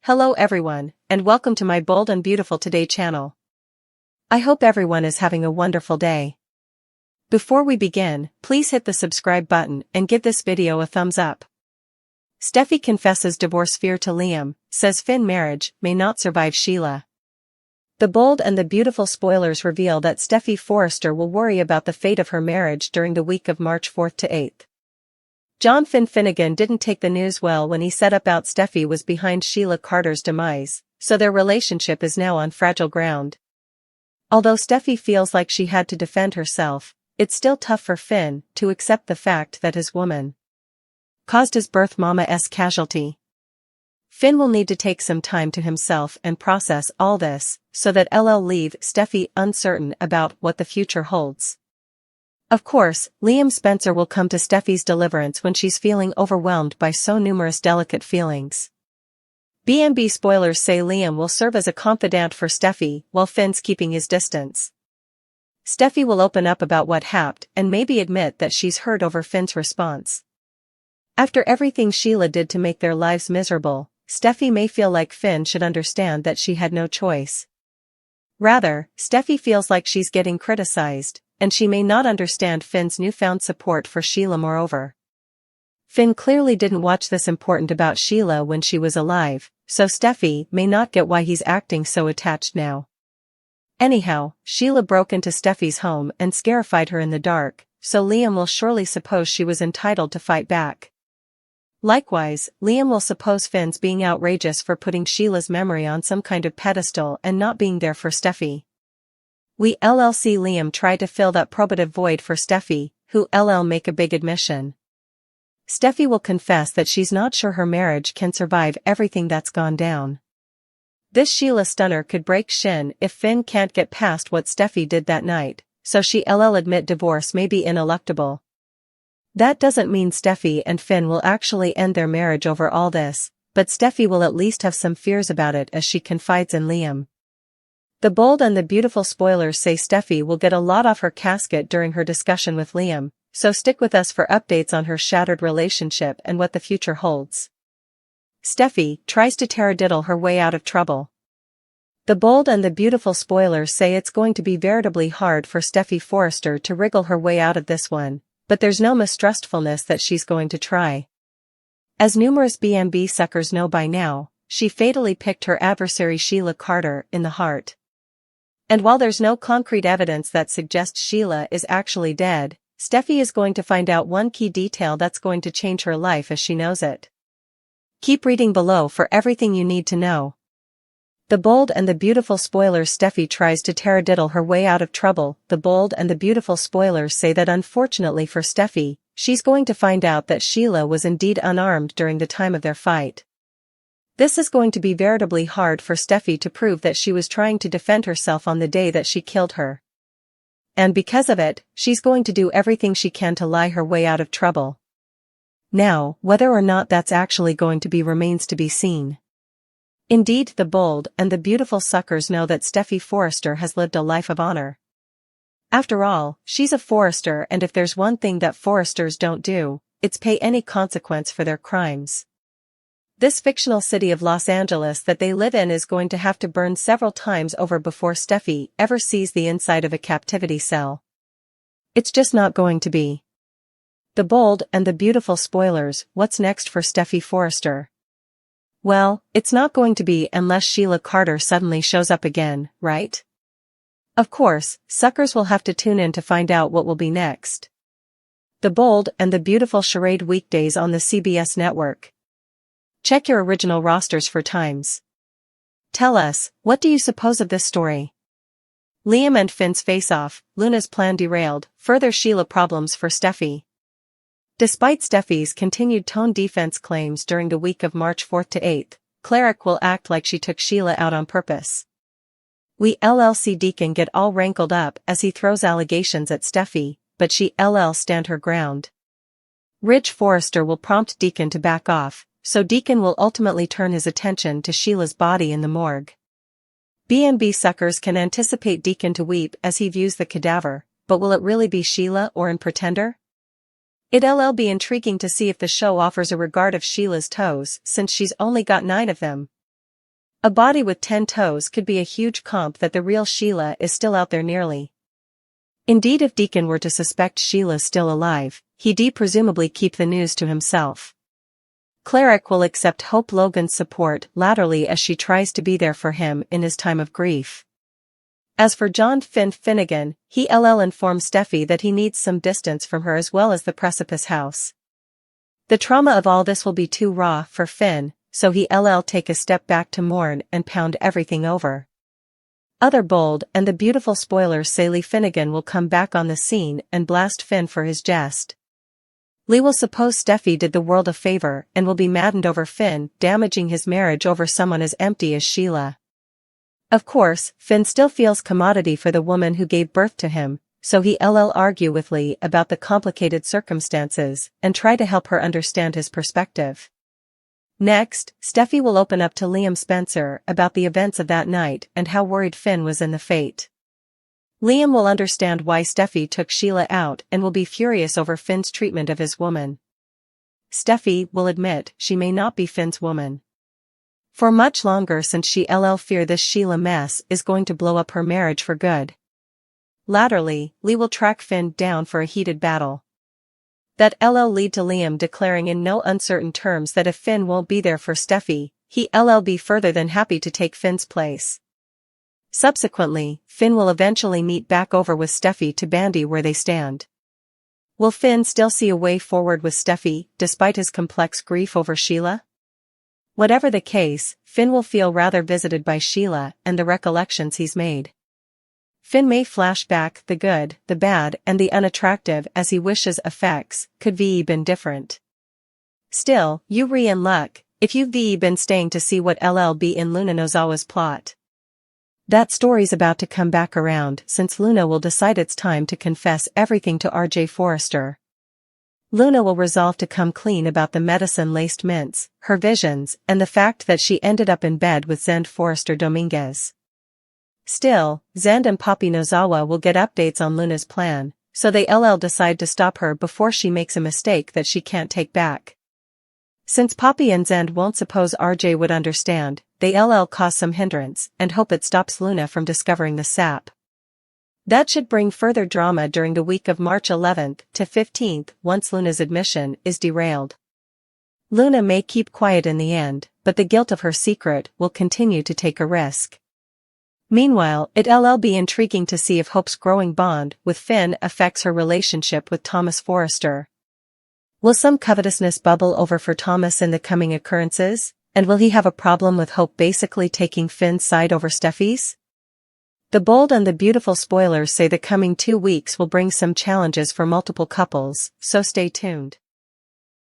Hello everyone, and welcome to my Bold and Beautiful Today channel. I hope everyone is having a wonderful day. Before we begin, please hit the subscribe button and give this video a thumbs up. Steffy confesses divorce fear to Liam, says Finn marriage may not survive Sheila. The Bold and the Beautiful spoilers reveal that Steffy Forrester will worry about the fate of her marriage during the week of March 4th to 8th. John Finnegan didn't take the news well when he said about Steffy was behind Sheila Carter's demise, so their relationship is now on fragile ground. Although Steffy feels like she had to defend herself, it's still tough for Finn to accept the fact that his woman caused his birth mama's casualty. Finn will need to take some time to himself and process all this, so that he'll leave Steffy uncertain about what the future holds. Of course, Liam Spencer will come to Steffy's deliverance when she's feeling overwhelmed by so numerous delicate feelings. B&B spoilers say Liam will serve as a confidant for Steffy while Finn's keeping his distance. Steffy will open up about what happened and maybe admit that she's hurt over Finn's response. After everything Sheila did to make their lives miserable, Steffy may feel like Finn should understand that she had no choice. Rather, Steffy feels like she's getting criticized, and she may not understand Finn's newfound support for Sheila. Moreover, Finn clearly didn't watch this important about Sheila when she was alive, so Steffy may not get why he's acting so attached now. Anyhow, Sheila broke into Steffy's home and scarified her in the dark, so Liam will surely suppose she was entitled to fight back. Likewise, Liam will suppose Finn's being outrageous for putting Sheila's memory on some kind of pedestal and not being there for Steffy. We see Liam try to fill that probative void for Steffy, who make a big admission. Steffy will confess that she's not sure her marriage can survive everything that's gone down. This Sheila stunner could break Shin if Finn can't get past what Steffy did that night, so she'll admit divorce may be ineluctable. That doesn't mean Steffy and Finn will actually end their marriage over all this, but Steffy will at least have some fears about it as she confides in Liam. The Bold and the Beautiful spoilers say Steffy will get a lot off her casket during her discussion with Liam, so stick with us for updates on her shattered relationship and what the future holds. Steffy tries to taradiddle her way out of trouble. The Bold and the Beautiful spoilers say it's going to be veritably hard for Steffy Forrester to wriggle her way out of this one, but there's no mistrustfulness that she's going to try. As numerous B&B suckers know by now, she fatally picked her adversary Sheila Carter in the heart. And while there's no concrete evidence that suggests Sheila is actually dead, Steffy is going to find out one key detail that's going to change her life as she knows it. Keep reading below for everything you need to know. The Bold and the Beautiful spoilers Steffy tries to taradiddle her way out of trouble. The Bold and the Beautiful spoilers say that unfortunately for Steffy, she's going to find out that Sheila was indeed unarmed during the time of their fight. This is going to be veritably hard for Steffy to prove that she was trying to defend herself on the day that she killed her. And because of it, she's going to do everything she can to lie her way out of trouble. Now, whether or not that's actually going to be remains to be seen. Indeed, the Bold and the Beautiful suckers know that Steffy Forrester has lived a life of honor. After all, she's a Forrester, and if there's one thing that Forresters don't do, it's pay any consequence for their crimes. This fictional city of Los Angeles that they live in is going to have to burn several times over before Steffy ever sees the inside of a captivity cell. It's just not going to be. The Bold and the Beautiful spoilers, what's next for Steffy Forrester? Well, it's not going to be unless Sheila Carter suddenly shows up again, right? Of course, suckers will have to tune in to find out what will be next. The Bold and the Beautiful charade weekdays on the CBS network. Check your original rosters for times. Tell us, what do you suppose of this story? Liam and Finn's face-off, Luna's plan derailed, further Sheila problems for Steffy. Despite Steffy's continued tone defense claims during the week of March 4th to 8th, Cleric will act like she took Sheila out on purpose. We see Deacon get all rankled up as he throws allegations at Steffy, but she'll stand her ground. Ridge Forrester will prompt Deacon to back off, so Deacon will ultimately turn his attention to Sheila's body in the morgue. B&B suckers can anticipate Deacon to weep as he views the cadaver, but will it really be Sheila or an pretender? It'll be intriguing to see if the show offers a regard of Sheila's toes since she's only got 9 of them. A body with 10 toes could be a huge comp that the real Sheila is still out there nearly. Indeed, if Deacon were to suspect Sheila's still alive, he'd presumably keep the news to himself. Cleric will accept Hope Logan's support laterally as she tries to be there for him in his time of grief. As for John Finnegan, he'll inform Steffy that he needs some distance from her as well as the Precipice House. The trauma of all this will be too raw for Finn, so he'll take a step back to mourn and pound everything over. Other bold and the beautiful spoilers say Lee Finnegan will come back on the scene and blast Finn for his jest. Lee will suppose Steffy did the world a favor and will be maddened over Finn damaging his marriage over someone as empty as Sheila. Of course, Finn still feels commodity for the woman who gave birth to him, so he'll argue with Lee about the complicated circumstances and try to help her understand his perspective. Next, Steffy will open up to Liam Spencer about the events of that night and how worried Finn was in the fate. Liam will understand why Steffy took Sheila out and will be furious over Finn's treatment of his woman. Steffy will admit she may not be Finn's woman. For much longer since she'll fear this Sheila mess is going to blow up her marriage for good. Laterally, Lee will track Finn down for a heated battle. That'll lead to Liam declaring in no uncertain terms that if Finn won't be there for Steffy, he'll be further than happy to take Finn's place. Subsequently, Finn will eventually meet back over with Steffy to bandy where they stand. Will Finn still see a way forward with Steffy, despite his complex grief over Sheila? Whatever the case, Finn will feel rather visited by Sheila and the recollections he's made. Finn may flash back the good, the bad and the unattractive as he wishes effects could been different. Still, you in luck, if you've been staying to see what'll be in Luna Nozawa's plot. That story's about to come back around since Luna will decide it's time to confess everything to RJ Forrester. Luna will resolve to come clean about the medicine-laced mints, her visions, and the fact that she ended up in bed with Zend Forrester Dominguez. Still, Zend and Poppy Nozawa will get updates on Luna's plan, so they'll decide to stop her before she makes a mistake that she can't take back. Since Poppy and Zend won't suppose RJ would understand, they'll cause some hindrance and hope it stops Luna from discovering the sap. That should bring further drama during the week of March 11th to 15th once Luna's admission is derailed. Luna may keep quiet in the end, but the guilt of her secret will continue to take a risk. Meanwhile, it'll be intriguing to see if Hope's growing bond with Finn affects her relationship with Thomas Forrester. Will some covetousness bubble over for Thomas in the coming occurrences, and will he have a problem with Hope basically taking Finn's side over Steffy's? The bold and the beautiful spoilers say the coming 2 weeks will bring some challenges for multiple couples, so stay tuned.